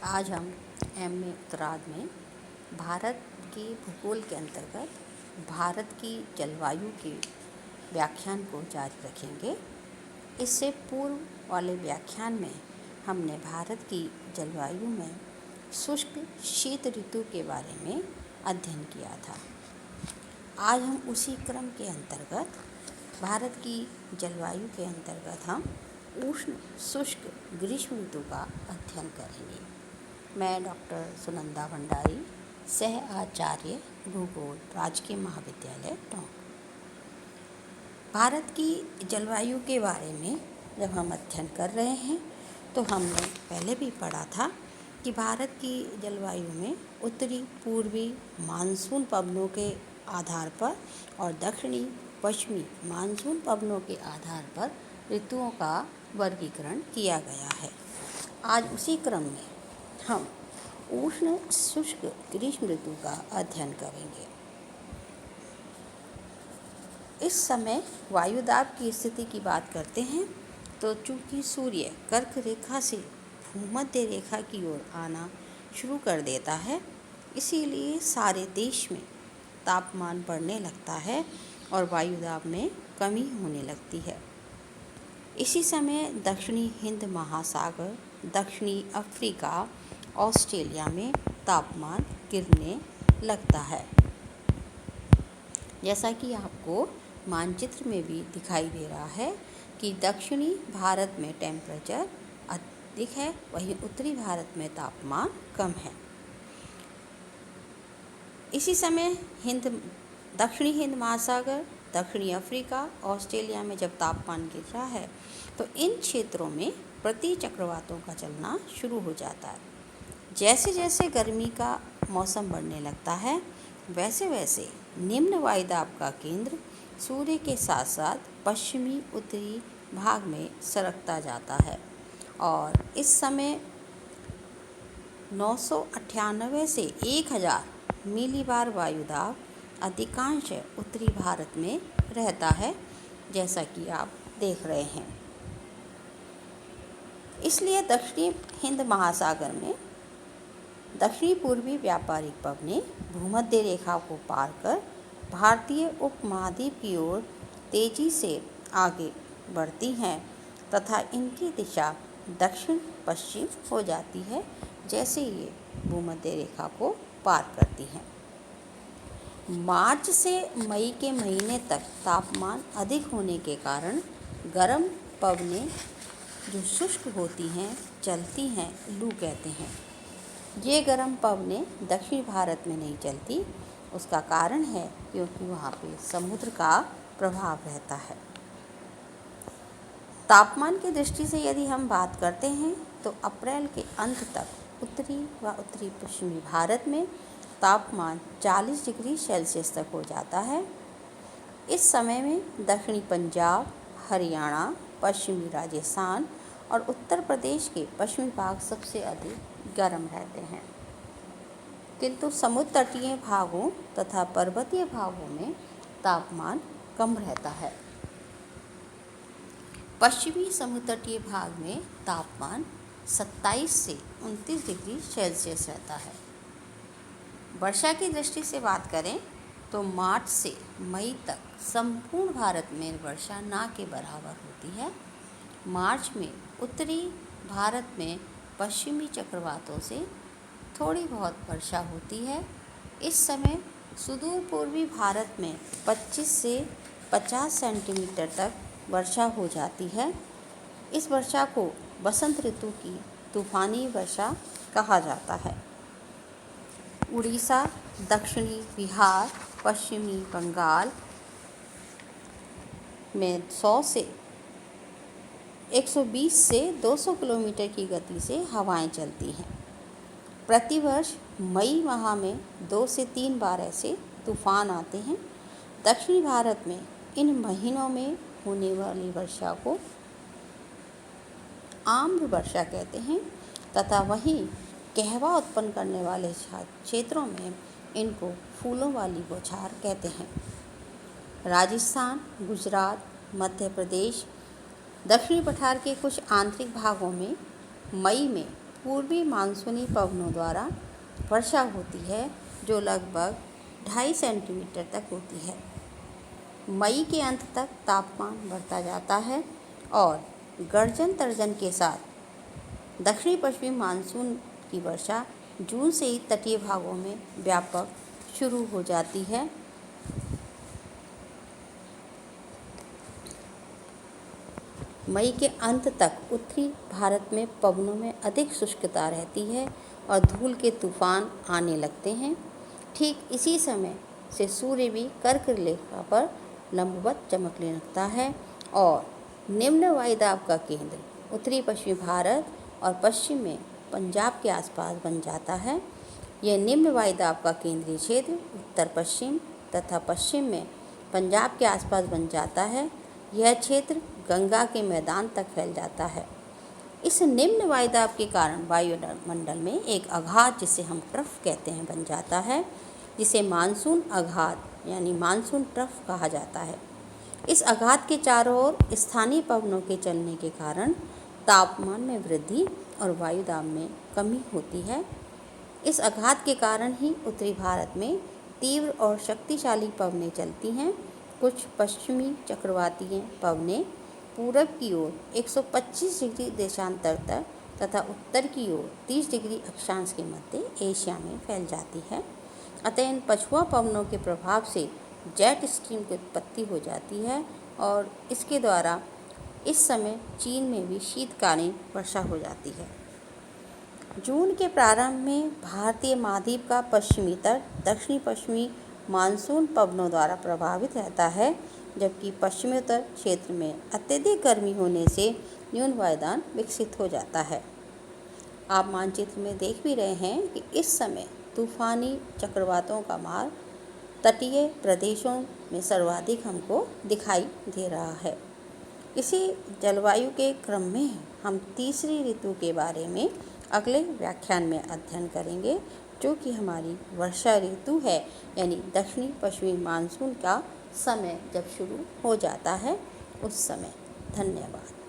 आज हम एमए उत्तरार्ध में भारत के भूगोल के अंतर्गत भारत की जलवायु के व्याख्यान को जारी रखेंगे। इससे पूर्व वाले व्याख्यान में हमने भारत की जलवायु में शुष्क शीत ऋतु के बारे में अध्ययन किया था। आज हम उसी क्रम के अंतर्गत भारत की जलवायु के अंतर्गत हम उष्ण शुष्क ग्रीष्म ऋतु का अध्ययन करेंगे। मैं डॉक्टर सुनंदा भंडारी, सह आचार्य भूगोल, राजकीय महाविद्यालय टोंक। भारत की जलवायु के बारे में जब हम अध्ययन कर रहे हैं तो हमने पहले भी पढ़ा था कि भारत की जलवायु में उत्तरी पूर्वी मानसून पवनों के आधार पर और दक्षिणी पश्चिमी मानसून पवनों के आधार पर ऋतुओं का वर्गीकरण किया गया है। आज उसी क्रम में हम उष्ण शुष्क ग्रीष्म ऋतु का अध्ययन करेंगे। इस समय वायुदाब की स्थिति की बात करते हैं तो चूंकि सूर्य कर्क रेखा से भूमध्य रेखा की ओर आना शुरू कर देता है, इसीलिए सारे देश में तापमान बढ़ने लगता है और वायुदाब में कमी होने लगती है। इसी समय दक्षिणी हिंद महासागर, दक्षिणी अफ्रीका, ऑस्ट्रेलिया में तापमान गिरने लगता है। जैसा कि आपको मानचित्र में भी दिखाई दे रहा है कि दक्षिणी भारत में टेम्परेचर अधिक है, वहीं उत्तरी भारत में तापमान कम है। इसी समय दक्षिणी हिंद महासागर, दक्षिणी अफ्रीका, ऑस्ट्रेलिया में जब तापमान गिर रहा है तो इन क्षेत्रों में प्रति चक्रवातों का चलना शुरू हो जाता है। जैसे जैसे गर्मी का मौसम बढ़ने लगता है, वैसे वैसे निम्न वायुदाब का केंद्र सूर्य के साथ साथ पश्चिमी उत्तरी भाग में सरकता जाता है और इस समय 998 से 1000 मिलीबार वायुदाब अधिकांश उत्तरी भारत में रहता है, जैसा कि आप देख रहे हैं। इसलिए दक्षिणी हिंद महासागर में दक्षिणी पूर्वी व्यापारिक पवनें भूमध्य रेखा को पार कर भारतीय उपमहाद्वीप की ओर तेजी से आगे बढ़ती हैं तथा इनकी दिशा दक्षिण पश्चिम हो जाती है जैसे ये भूमध्य रेखा को पार करती हैं। मार्च से मई के महीने तक तापमान अधिक होने के कारण गर्म पवनें जो शुष्क होती हैं, चलती हैं, लू कहते हैं। ये गर्म पवनें दक्षिण भारत में नहीं चलती। उसका कारण है क्योंकि वहाँ पे समुद्र का प्रभाव रहता है। तापमान की दृष्टि से यदि हम बात करते हैं तो अप्रैल के अंत तक उत्तरी व उत्तरी पश्चिमी भारत में तापमान 40 डिग्री सेल्सियस तक हो जाता है। इस समय में दक्षिणी पंजाब, हरियाणा, पश्चिमी राजस्थान और उत्तर प्रदेश के पश्चिमी भाग सबसे अधिक गर्म रहते हैं, किंतु समुद्र तटीय भागों तथा पर्वतीय भागों में तापमान कम रहता है। पश्चिमी समुद्र तटीय भाग में तापमान 27 से 29 डिग्री सेल्सियस रहता है। वर्षा की दृष्टि से बात करें तो मार्च से मई तक संपूर्ण भारत में वर्षा ना के बराबर होती है। मार्च में उत्तरी भारत में पश्चिमी चक्रवातों से थोड़ी बहुत वर्षा होती है। इस समय सुदूर पूर्वी भारत में 25 से 50 सेंटीमीटर तक वर्षा हो जाती है। इस वर्षा को बसंत ऋतु की तूफानी वर्षा कहा जाता है। उड़ीसा, दक्षिणी बिहार, पश्चिमी बंगाल में 100 से 120 से 200 किलोमीटर की गति से हवाएं चलती हैं। प्रतिवर्ष मई माह में 2 से 3 बार ऐसे तूफान आते हैं। दक्षिणी भारत में इन महीनों में होने वाली वर्षा को आम्र वर्षा कहते हैं तथा वहीं कहवा उत्पन्न करने वाले क्षेत्रों में इनको फूलों वाली बौछार कहते हैं। राजस्थान, गुजरात, मध्य प्रदेश, दक्षिणी पठार के कुछ आंतरिक भागों में मई में पूर्वी मानसूनी पवनों द्वारा वर्षा होती है जो लगभग 2.5 सेंटीमीटर तक होती है। मई के अंत तक तापमान बढ़ता जाता है और गर्जन तर्जन के साथ दक्षिणी पश्चिमी मानसून की वर्षा जून से ही तटीय भागों में व्यापक शुरू हो जाती है। मई के अंत तक उत्तरी भारत में पवनों में अधिक शुष्कता रहती है और धूल के तूफान आने लगते हैं। ठीक इसी समय से सूर्य भी कर्क रेखा पर लंबवत चमकने लगता है और निम्न वायुदाब का केंद्र उत्तरी पश्चिमी भारत और पश्चिम में पंजाब के आसपास बन जाता है। यह निम्न वायुदाब का केंद्रीय क्षेत्र उत्तर पश्चिम तथा पश्चिम में पंजाब के आसपास बन जाता है। यह क्षेत्र गंगा के मैदान तक फैल जाता है। इस निम्न वायुदाब के कारण वायुमंडल में एक आघात, जिसे हम ट्रफ कहते हैं, बन जाता है, जिसे मानसून आघात यानी मानसून ट्रफ कहा जाता है। इस आघात के चारों ओर स्थानीय पवनों के चलने के कारण तापमान में वृद्धि और वायुदाब में कमी होती है। इस आघात के कारण ही उत्तरी भारत में तीव्र और शक्तिशाली पवनें चलती हैं। कुछ पश्चिमी चक्रवातीय पवनें पूरब की ओर 125 डिग्री देशांतर तक तथा उत्तर की ओर 30 डिग्री अक्षांश के मध्य एशिया में फैल जाती है। अतः इन पछुआ पवनों के प्रभाव से जेट स्ट्रीम की उत्पत्ति हो जाती है और इसके द्वारा इस समय चीन में भी शीतकालीन वर्षा हो जाती है। जून के प्रारंभ में भारतीय महाद्वीप का पश्चिमी तट दक्षिणी पश्चिमी मानसून पवनों द्वारा प्रभावित रहता है, जबकि पश्चिमोत्तर क्षेत्र में अत्यधिक गर्मी होने से न्यून वायुदान विकसित हो जाता है। आप मानचित्र में देख भी रहे हैं कि इस समय तूफानी चक्रवातों का मार्ग तटीय प्रदेशों में सर्वाधिक हमको दिखाई दे रहा है। इसी जलवायु के क्रम में हम तीसरी ऋतु के बारे में अगले व्याख्यान में अध्ययन करेंगे, जो कि हमारी वर्षा ऋतु है, यानी दक्षिणी पश्चिमी मानसून का समय जब शुरू हो जाता है उस समय। धन्यवाद।